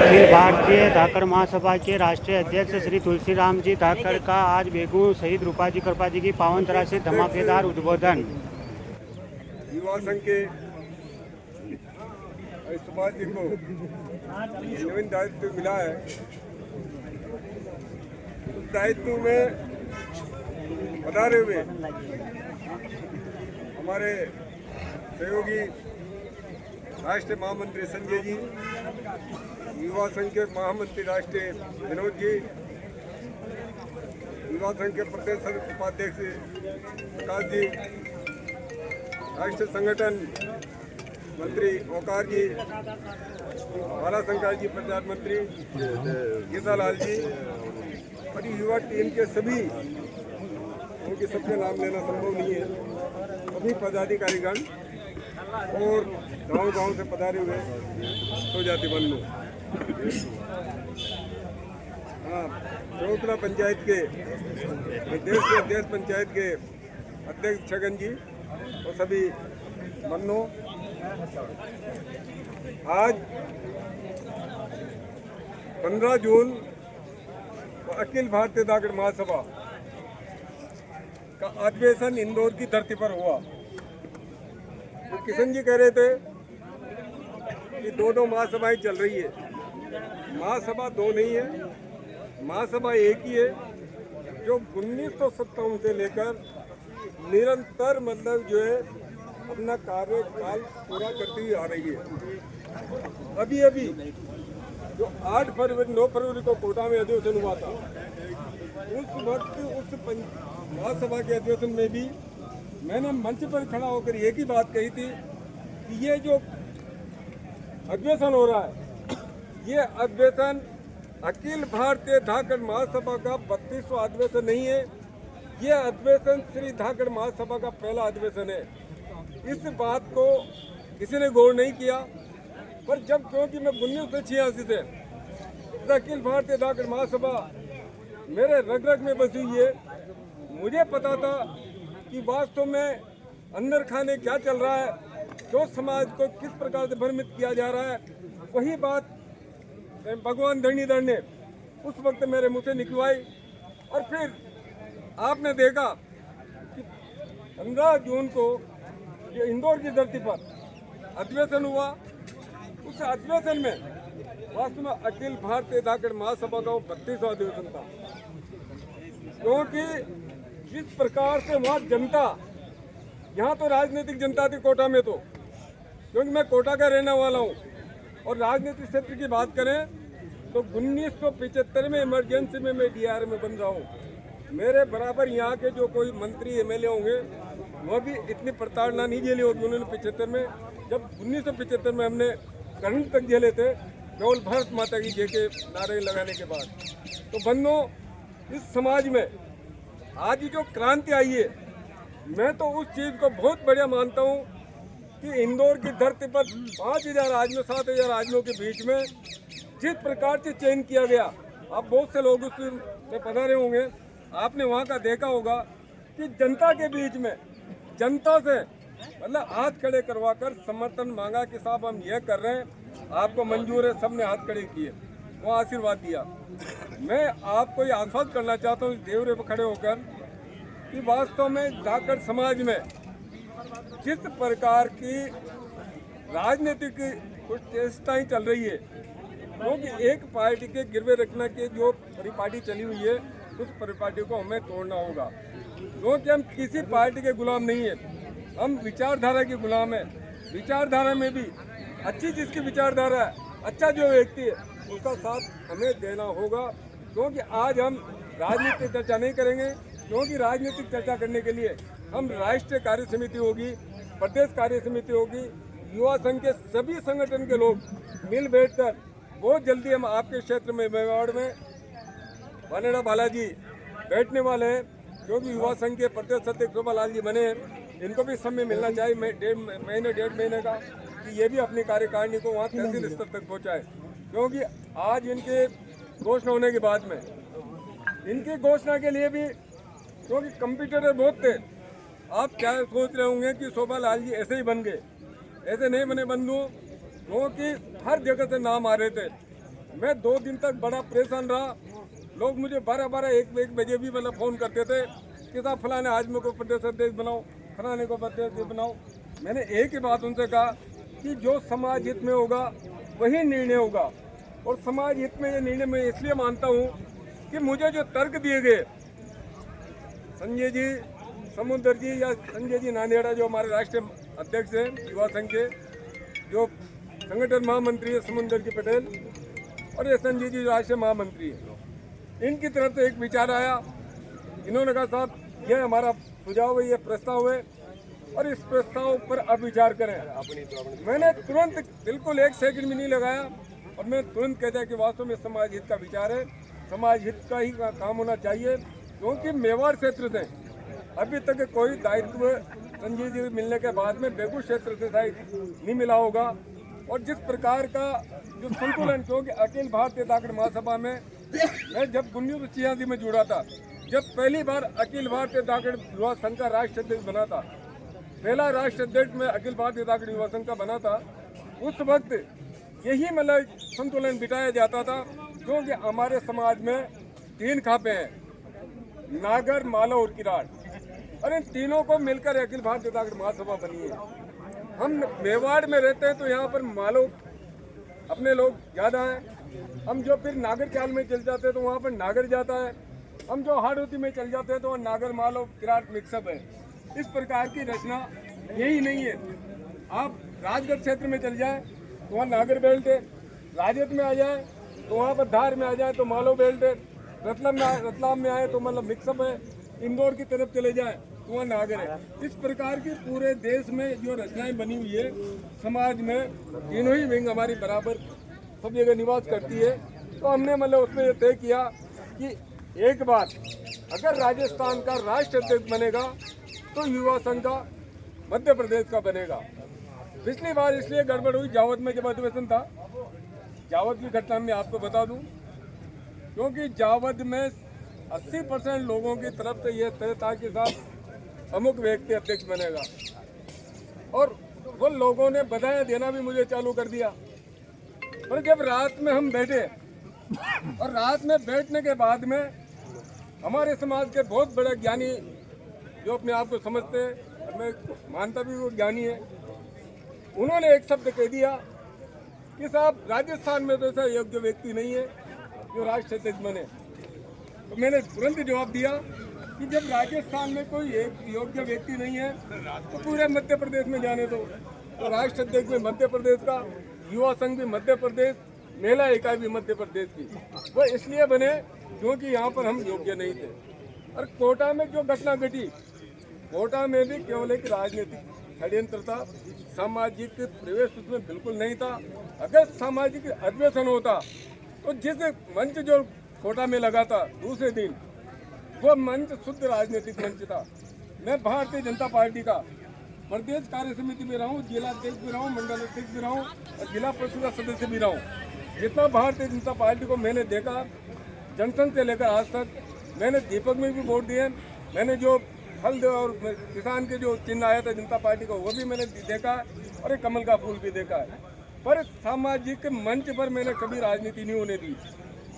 अखिल भारतीय धाकड़ महासभा के राष्ट्रीय अध्यक्ष श्री तुलसीराम जी धाकड़ का आज बेगू शहीद रूपाजी कृपाजी की पावन तरह से धमाकेदार उद्बोधन। युवा संघ के समाज जी को नवीन दायित्व मिला है। उस दायित्व में पधारे हुए हमारे सहयोगी राष्ट्रीय महामंत्री संजय जी, युवा संघ के महामंत्री राष्ट्रीय विनोद जी, युवा संघ के प्रदेश उपाध्यक्ष प्रकाश जी, राष्ट्रीय संगठन मंत्री ओकार जी, बाला शंकर जी प्रचार मंत्री गीता लाल जी और युवा टीम के सभी, उनके सबके नाम लेना संभव नहीं है, सभी पदाधिकारीगण और गांव-गांव से पधारे हुए स्वजाति बंधु। चौथला पंचायत के देश पंचायत के अध्यक्ष छगन जी और सभी बंधुओं, आज 15 जून अखिल भारतीय धाकड़ महासभा का अधिवेशन इंदौर की धरती पर हुआ। तो किशन जी कह रहे थे कि दो महासभाएं चल रही है। महासभा दो नहीं है, महासभा एक ही है, जो 1957 से लेकर निरंतर मतलब जो है अपना कार्यकाल पूरा करती हुई आ रही है। अभी अभी जो 8 फरवरी 9 फरवरी को कोटा में अधिवेशन हुआ था, उस वक्त उस महासभा के अधिवेशन में भी मैंने मंच पर खड़ा होकर एक ही बात कही थी कि ये जो अधिवेशन हो रहा है, ये अधिवेशन अखिल भारतीय धाकड़ महासभा का 32वां अधिवेशन नहीं है, ये अधिवेशन श्री धाकड़ महासभा का पहला अधिवेशन है। इस बात को किसी ने गौर नहीं किया, पर जब क्योंकि मैं 1986 से अखिल भारतीय धाकड़ महासभा मेरे रग रग में बसी हुई है, मुझे पता था कि वास्तव में अंदर खाने क्या चल रहा है, जो समाज को किस प्रकार से भ्रमित किया जा रहा है, वही बात भगवान धरणीधर ने उस वक्त मेरे मुंह से निकलवाई। और फिर आपने देखा कि 15 जून को जो इंदौर की धरती पर अधिवेशन हुआ, उस अधिवेशन में वास्तव में अखिल भारतीय धाकड़ महासभा का 32वां अधिवेशन था। क्योंकि जिस प्रकार से वहाँ जनता, यहाँ तो राजनीतिक जनता थी कोटा में, तो क्योंकि मैं कोटा का रहने वाला हूँ, और राजनीतिक क्षेत्र की बात करें तो 1975 में इमरजेंसी में मैं डीआर में बन रहा हूँ। मेरे बराबर यहाँ के जो कोई मंत्री एमएलए होंगे वह भी इतनी प्रताड़ना नहीं झेली होगी उन्होंने 75 में, जब 1975 में हमने करंट तक झेले थे केवल भारत माता की जय के नारे लगाने के बाद। तो बंधुओं, इस समाज में आज जो क्रांति आई है, मैं तो उस चीज़ को बहुत बढ़िया मानता हूँ कि इंदौर की धरती पर 5000 आदमियों 7000 आदमियों के बीच में जिस प्रकार से चयन किया गया, आप बहुत से लोग उसमें पधारे होंगे, आपने वहाँ का देखा होगा कि जनता के बीच में जनता से मतलब हाथ खड़े करवाकर समर्थन मांगा कि साहब हम यह कर रहे हैं, आपको मंजूर है, सबने हाथ खड़े किए, वो आशीर्वाद दिया। मैं आपको ये आश्वस्त करना चाहता हूँ देवरे पर खड़े होकर कि वास्तव में धाकड़ समाज में जिस प्रकार की राजनीतिक कुछ चेष्टाएं चल रही है, क्योंकि एक पार्टी के गिरवे रखना के जो परिपाटी चली हुई है, उस परिपाटी को हमें तोड़ना होगा। क्योंकि हम किसी पार्टी के गुलाम नहीं है, हम विचारधारा के गुलाम हैं। विचारधारा में भी अच्छी जिसकी विचारधारा है, अच्छा जो व्यक्ति है, उसका साथ हमें देना होगा। क्योंकि आज हम राजनीतिक चर्चा नहीं करेंगे, क्योंकि राजनीतिक चर्चा करने के लिए हम राष्ट्रीय कार्य समिति होगी, प्रदेश कार्य समिति होगी, युवा संघ के सभी संगठन के लोग मिल बैठकर बहुत जल्दी हम आपके क्षेत्र में मेवाड़ में वानेड़ा बालाजी बैठने वाले हैं, क्योंकि युवा संघ के प्रदेश अध्यक्ष शोभा लाल जी बने हैं, इनको भी समय मिलना चाहिए 1.5 महीने का, कि ये भी अपनी कार्यकारिणी को वहाँ तहसील स्तर तक पहुँचाए। क्योंकि आज इनके घोषणा होने के बाद में इनकी घोषणा के लिए भी, क्योंकि कंप्यूटर बहुत थे, आप क्या सोच रहे होंगे कि शोभा लाल जी ऐसे ही बन गए, ऐसे नहीं बने बंधुओं, क्योंकि हर जगह से नाम आ रहे थे। मैं 2 दिन तक बड़ा परेशान रहा। लोग मुझे 12-12, 1 बजे भी मतलब फ़ोन करते थे कि साहब फलाने आदमी को प्रदेश अध्यक्ष बनाओ, फलाने को प्रदेश बनाओ। मैंने एक ही बात उनसे कहा कि जो समाज हित में होगा वही निर्णय होगा, और समाज हित में ये निर्णय मैं इसलिए मानता हूँ कि मुझे जो तर्क दिए गए, संजय जी समुद्र जी या संजय जी नांदेड़ा जो हमारे राष्ट्रीय अध्यक्ष हैं युवा संघ के, जो संगठन महामंत्री है समुद्र जी पटेल, और ये संजय जी राष्ट्रीय महामंत्री है, इनकी तरफ से एक विचार आया। इन्होंने कहा साहब ये हमारा सुझाव है, ये प्रस्ताव है और इस प्रस्ताव पर आप विचार करें। मैंने तुरंत बिल्कुल 1 सेकंड भी नहीं लगाया और मैं तुरंत कहता कि वास्तव में समाज हित का विचार है, समाज हित का ही काम होना चाहिए, क्योंकि मेवाड़ क्षेत्र से अभी तक कोई दायित्व संजय जी मिलने के बाद में बेगूसराय क्षेत्र से शायद नहीं मिला होगा। और जिस प्रकार का जो संतुलन, क्योंकि अखिल भारतीय धाकड़ महासभा में मैं जब 1986 में जुड़ा था, जब पहली बार अखिल भारतीय धाकड़ युवा संघ का राष्ट्र अध्यक्ष बना था, पहला राष्ट्र अध्यक्ष में अखिल भारतीय धाकड़ युवा संघ का बना था, उस वक्त यही मतलब संतुलन बिठाया जाता था, क्योंकि हमारे समाज में 3 खापे हैं, नागर, मालव और किराड़, और इन तीनों को मिलकर अखिल भारतीय धाकड़ महासभा बनी है। हम मेवाड़ में रहते हैं तो यहाँ पर मालव अपने लोग ज़्यादा हैं, हम जो फिर नागर चाल में चल जाते हैं तो वहाँ पर नागर जाता है, हम जो हाड़ोती में चल जाते हैं तो वहाँ नागर, मालव, किराड़ मिक्सअप है। इस प्रकार की रचना यही नहीं है। आप राजगढ़ क्षेत्र में चल जाए तो वहाँ नागर बेल्ट है, राजत में आ जाए तो वहाँ पर धार में आ जाए तो मालव बेल्ट है, रतलाम में आए तो मतलब मिक्सअप है, इंदौर की तरफ चले जाए तो वहाँ नागर है। इस प्रकार की पूरे देश में जो रचनाएं बनी हुई है, समाज में तीनों ही विंग हमारी बराबर सब जगह निवास करती है। तो हमने मतलब उसमें ये तय किया कि एक बार अगर राजस्थान का राष्ट्र अध्यक्ष बनेगा तो युवा संघ का मध्य प्रदेश का बनेगा। पिछली बार इसलिए गड़बड़ हुई, जावद में जब अधिवेशन था, जावद की घटना में आपको बता दूं, क्योंकि जावद में 80% लोगों की तरफ से यह तय था कि साहब अमुक व्यक्ति अध्यक्ष बनेगा, और वो लोगों ने बधाई देना भी मुझे चालू कर दिया। पर जब रात में हम बैठे और रात में बैठने के बाद में हमारे समाज के बहुत बड़े ज्ञानी जो अपने आप को समझते हैं, मैं मानता भी वो ज्ञानी है, उन्होंने एक शब्द कह दिया कि साहब राजस्थान में तो ऐसा योग्य व्यक्ति नहीं है जो राष्ट्र अध्यक्ष बने। तो मैंने तुरंत जवाब दिया कि जब राजस्थान में कोई एक योग्य व्यक्ति नहीं है तो पूरे मध्य प्रदेश में जाने दो। तो राष्ट्र अध्यक्ष में मध्य प्रदेश का, युवा संघ भी मध्य प्रदेश, महिला इकाई भी मध्य प्रदेश की, वो इसलिए बने क्योंकि यहाँ पर हम योग्य नहीं थे। और कोटा में जो घटना घटी, कोटा में भी केवल एक राजनीतिक षड्यंत्र था, सामाजिक प्रवेश उसमें बिल्कुल नहीं था। अगर सामाजिक अधिवेशन होता तो जिस मंच जो कोटा में लगा था दूसरे दिन, वो मंच शुद्ध राजनीतिक मंच था। मैं भारतीय जनता पार्टी का प्रदेश कार्य समिति में रहा हूँ, जिला अध्यक्ष भी रहा हूँ, मंडल अध्यक्ष भी रहा हूँ और जिला परिषद का सदस्य भी रहा हूँ। जितना भारतीय जनता पार्टी को मैंने देखा, जनसंघ से लेकर आज तक, मैंने दीपक में भी वोट दिए, मैंने जो फल और किसान के जो चिन्ह आया था जनता पार्टी का वो भी मैंने देखा, और एक कमल का फूल भी देखा है। पर सामाजिक मंच पर मैंने कभी राजनीति नहीं होने दी।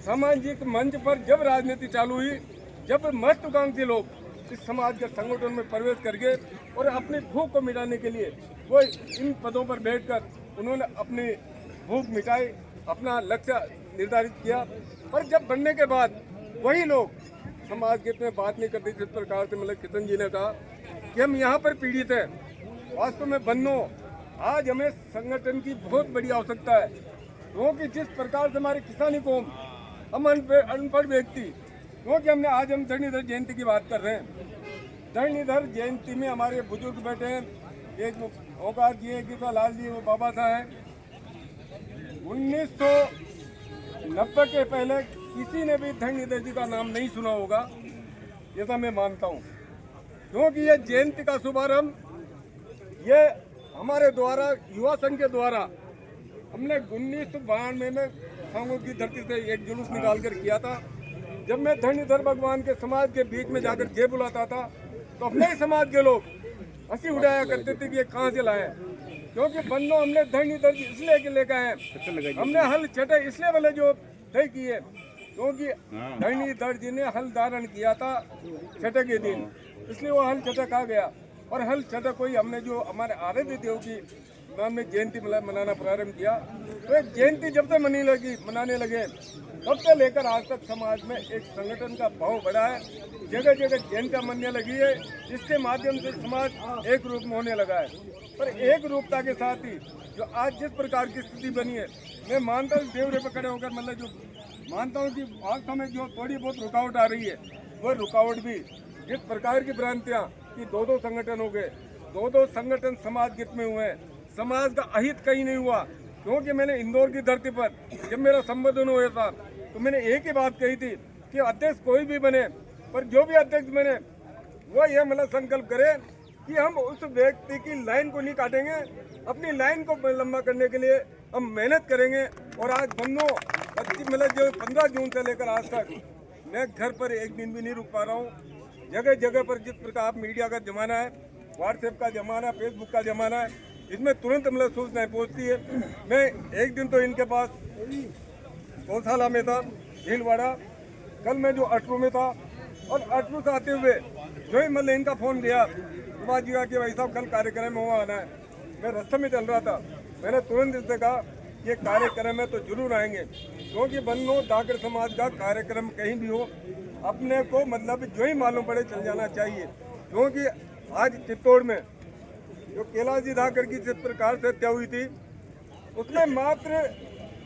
सामाजिक मंच पर जब राजनीति चालू हुई, जब महत्वाकांक्षी लोग इस समाज के संगठन में प्रवेश करके और अपनी भूख को मिटाने के लिए वो इन पदों पर बैठकर उन्होंने अपनी भूख मिटाई, अपना लक्ष्य निर्धारित किया। पर जब बनने के बाद वही लोग समाज के में बात नहीं करते, जिस प्रकार से मतलब किशन जी ने कहा कि हम यहाँ पर पीड़ित हैं, वास्तव में बन्नो आज हमें संगठन की बहुत बड़ी आवश्यकता है, क्योंकि जिस प्रकार से हमारे किसानी कौम, हम अनपढ़ व्यक्ति, क्योंकि हमने आज हम धरणीधर जयंती की बात कर रहे हैं। धरणीधर जयंती में हमारे बुजुर्ग बैठे हैं, एक ओंकार जी है, किसा लाल जी, वो बाबा साहब हैं। 1990 के पहले किसी ने भी धरणीधर जी का नाम नहीं सुना होगा, ऐसा मैं मानता हूँ, क्योंकि ये जयंती का शुभारंभ ये हमारे द्वारा, युवा संघ के द्वारा, हमने 1992 में सांगों की धरती से एक जुलूस निकाल कर किया था। जब मैं धरणीधर भगवान के समाज के बीच में जाकर जय बुलाता था तो अपने ही समाज के लोग हंसी उड़ाया करते थे कि ये कहाँ से लाए, क्योंकि बंदो हमने धरनी दर्ज इसलिए के लेकर आए, हमने हल छठे इसलिए वाले जो तय किए, क्योंकि धरनी दर्ज ने हल धारण किया था छठे के दिन, इसलिए वो हल छठा कहा गया। और हल छठा कोई हमने जो हमारे आराध्य देव की नाम में जयंती मनाना प्रारंभ किया, तो एक जयंती जब से मनाने लगे तब से लेकर आज तक समाज में एक संगठन का भाव बढ़ा है। जगह जगह जयंतियां मनने लगी है, इसके माध्यम से समाज एक रूप में होने लगा है। पर एक रूपता के साथ ही जो आज जिस प्रकार की स्थिति बनी है, मैं मानता हूँ देवरे पर खड़े होकर मतलब जो मानता हूँ कि वास्तव में जो थोड़ी बहुत रुकावट आ रही है, वो रुकावट भी जिस प्रकार की भ्रांतियाँ कि दो संगठन हो गए, दो संगठन समाज हित में हुए हैं, समाज का अहित कहीं नहीं हुआ। क्योंकि मैंने इंदौर की धरती पर जब मेरा संबोधन हुआ था तो मैंने एक ही बात कही थी कि अध्यक्ष कोई भी बने, पर जो भी अध्यक्ष बने वो यह मतलब संकल्प करे कि हम उस व्यक्ति की लाइन को नहीं काटेंगे, अपनी लाइन को लंबा करने के लिए हम मेहनत करेंगे। और आज बंदो मतलब जो 15 जून से लेकर आज तक मैं घर पर एक दिन भी नहीं रुक पा रहा हूँ। जगह जगह पर जिस प्रकार मीडिया का जमाना है, व्हाट्सएप का जमाना, फेसबुक का जमाना है, इसमें तुरंत मतलब सूचनाएं पहुँचती है। मैं एक दिन तो इनके पास गौशाला में था भीलवाड़ा, कल मैं जो अटरू में था, और अटरू से आते हुए जो ही मतलब इनका फ़ोन लिया कुमार जी का कि भाई साहब कल कार्यक्रम में वहाँ आना है। मैं रास्ते में चल रहा था, मैंने तुरंत इससे कहा ये कार्यक्रम में तो जरूर आएंगे, क्योंकि बंदो डाकर समाज का कार्यक्रम कहीं भी हो अपने को मतलब जो ही मालूम पड़े चल जाना चाहिए। क्योंकि आज चित्तौड़ में जो कैलाश जी धाकर की जिस प्रकार से हत्या हुई थी, उसमें मात्र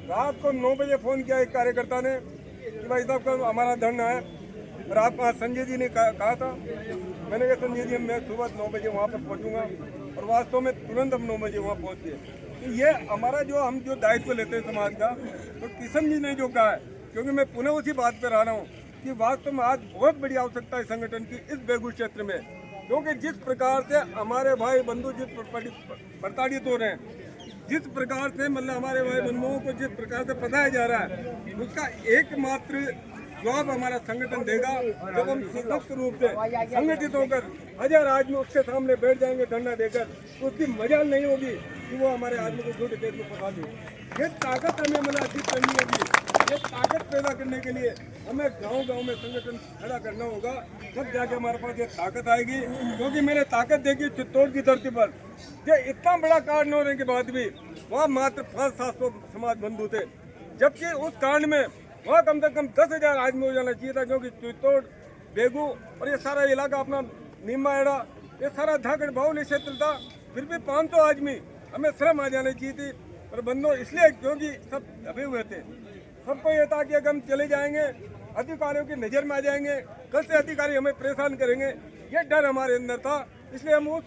रात को 9 बजे फ़ोन किया एक कार्यकर्ता ने कि भाई साहब कल हमारा धरना है। और आप वहाँ संजय जी ने कहा था, मैंने कहा संजय जी मैं सुबह 9 बजे वहाँ पर पहुँचूँगा, और वास्तव में तुरंत हम 9 बजे वहाँ पहुँच गए। तो ये हमारा जो हम जो दायित्व लेते हैं समाज का, तो किशन जी ने जो कहा है, क्योंकि मैं पुनः उसी बात पर आ रहा हूँ कि वास्तव में आज बहुत बड़ी आवश्यकता है संगठन की इस बेगूसराय क्षेत्र में। क्योंकि जिस प्रकार से हमारे भाई बंधु जिस प्रताड़ित हो रहे हैं, जिस प्रकार से मतलब हमारे भाई बंधुओं को जिस प्रकार से पढ़ाया जा रहा है, उसका एकमात्र जवाब हमारा संगठन देगा जब हम सशक्त रूप से संगठित होकर 1000 आदमी उसके सामने बैठ जाएंगे धरना देकर, तो उसकी मजाल नहीं होगी कि वो हमारे आदमी को छोटे देश में फंसा दे। ये ताकत हमें मतलब अर्जित करनी होगी। ये ताकत पैदा करने के लिए हमें गांव-गांव में संगठन खड़ा करना होगा, तब जाके हमारे पास ये ताकत आएगी। क्योंकि मैंने ताकत देखी चित्तौड़ की धरती पर, ये इतना बड़ा कांड होने के बाद भी वहाँ मात्र 500-700 समाज बंधु थे, जबकि उस कांड में वहाँ कम से कम 10,000 आदमी हो जाना चाहिए था। क्योंकि चित्तौड़, बेगू और ये सारा इलाका अपना नीमाड़ा, ये सारा धाकड़ बाहुल्य क्षेत्र था, फिर भी 500 आदमी हमें श्रम आ जाने चाहिए थी। और बंदो इसलिए क्योंकि सब दबे हुए थे, सबको ये था कि अगर हम चले जाएंगे अधिकारियों की नज़र में आ जाएंगे, कल से अधिकारी हमें परेशान करेंगे, ये डर हमारे अंदर था। इसलिए हम उस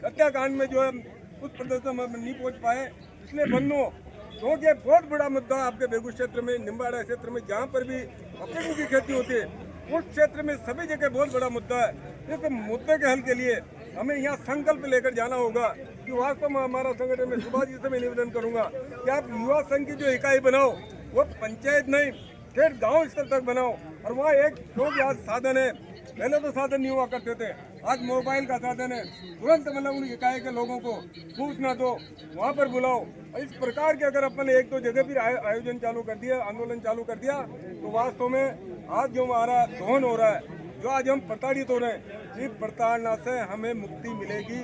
हत्याकांड में जो है उस प्रदर्शन में नहीं पहुंच पाए। इसलिए बंदो क्योंकि बहुत बड़ा मुद्दा आपके बेगूसराय क्षेत्र में, निम्बाड़ा क्षेत्र में, जहाँ पर भी अफीम की खेती होती है, उस क्षेत्र में सभी जगह बहुत बड़ा मुद्दा है। इस मुद्दे के हल के लिए हमें यहाँ संकल्प लेकर जाना होगा कि वास्तव में हमारा संगठन में सुभाष जी से मैं निवेदन करूँगा कि आप युवा संघ की जो इकाई बनाओ, वो पंचायत नहीं फिर गांव स्तर तक बनाओ। और वहाँ एक जो भी आज साधन है, पहले तो साधन नहीं हुआ करते थे, आज मोबाइल का साधन है, तुरंत मतलब उन इकाई के लोगों को सूचना दो, वहाँ पर बुलाओ। और इस प्रकार के अगर अपन 1-2 जगह भी आयोजन चालू कर दिया, आंदोलन चालू कर दिया, तो वास्तव में आज जो हमारा दोहन हो रहा है, जो आज हम प्रताड़ित हो रहे हैं, इस प्रताड़ना से हमें मुक्ति मिलेगी,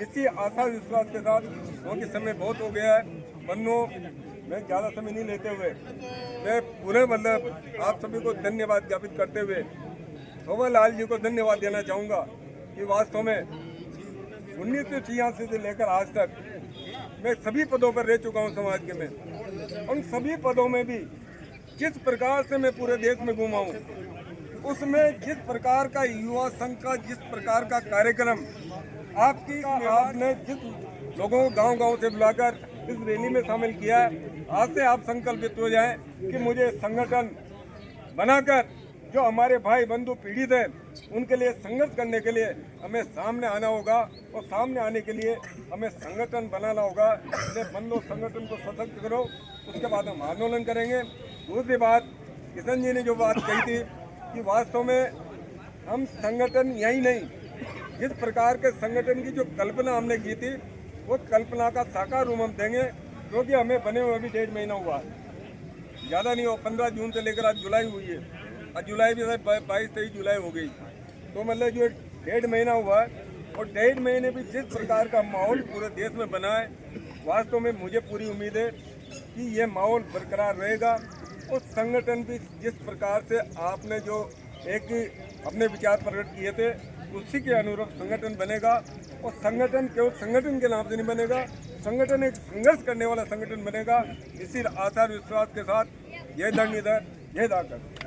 इसी आशा विश्वास के साथ। क्योंकि समय बहुत हो गया है बन्नो, मैं ज़्यादा समय नहीं लेते हुए मैं पुनः मतलब आप सभी को धन्यवाद ज्ञापित करते हुए धोबा लाल जी को धन्यवाद देना चाहूँगा कि वास्तव में 1986 से लेकर आज तक मैं सभी पदों पर रह चुका हूँ समाज के में। उन सभी पदों में भी जिस प्रकार से मैं पूरे देश में घूमा हूँ, उसमें जिस प्रकार का युवा संघ का जिस प्रकार का कार्यक्रम आपने जिस लोगों को गांव-गांव से बुलाकर इस रैली में शामिल किया है, आज से आप संकल्पित हो जाएं कि मुझे संगठन बनाकर जो हमारे भाई बंधु पीड़ित हैं उनके लिए संघर्ष करने के लिए हमें सामने आना होगा। और सामने आने के लिए हमें संगठन बनाना होगा। इसलिए बंधु संगठन को सशक्त करो, उसके बाद हम आंदोलन करेंगे। दूसरी बात, किशन जी ने जो बात कही थी कि वास्तव में हम संगठन यही नहीं, जिस प्रकार के संगठन की जो कल्पना हमने की थी, वो कल्पना का साकार रूप हम देंगे, क्योंकि हमें बने हुए अभी 1.5 महीना हुआ है, ज़्यादा नहीं हो। 15 जून से लेकर आज जुलाई हुई है, आज जुलाई भी 22-23 जुलाई हो गई, तो मतलब जो 1.5 महीना हुआ है, और 1.5 महीने भी जिस प्रकार का माहौल पूरे देश में बना है, वास्तव में मुझे पूरी उम्मीद है कि ये माहौल बरकरार रहेगा। और संगठन भी जिस प्रकार से आपने जो एक अपने विचार प्रकट किए थे, उसी के अनुरूप संगठन बनेगा। और संगठन केवल संगठन के नाम से नहीं बनेगा, संगठन एक संघर्ष करने वाला संगठन बनेगा। इसी आशा विश्वास के साथ जय धरणीधर, जय धाकर।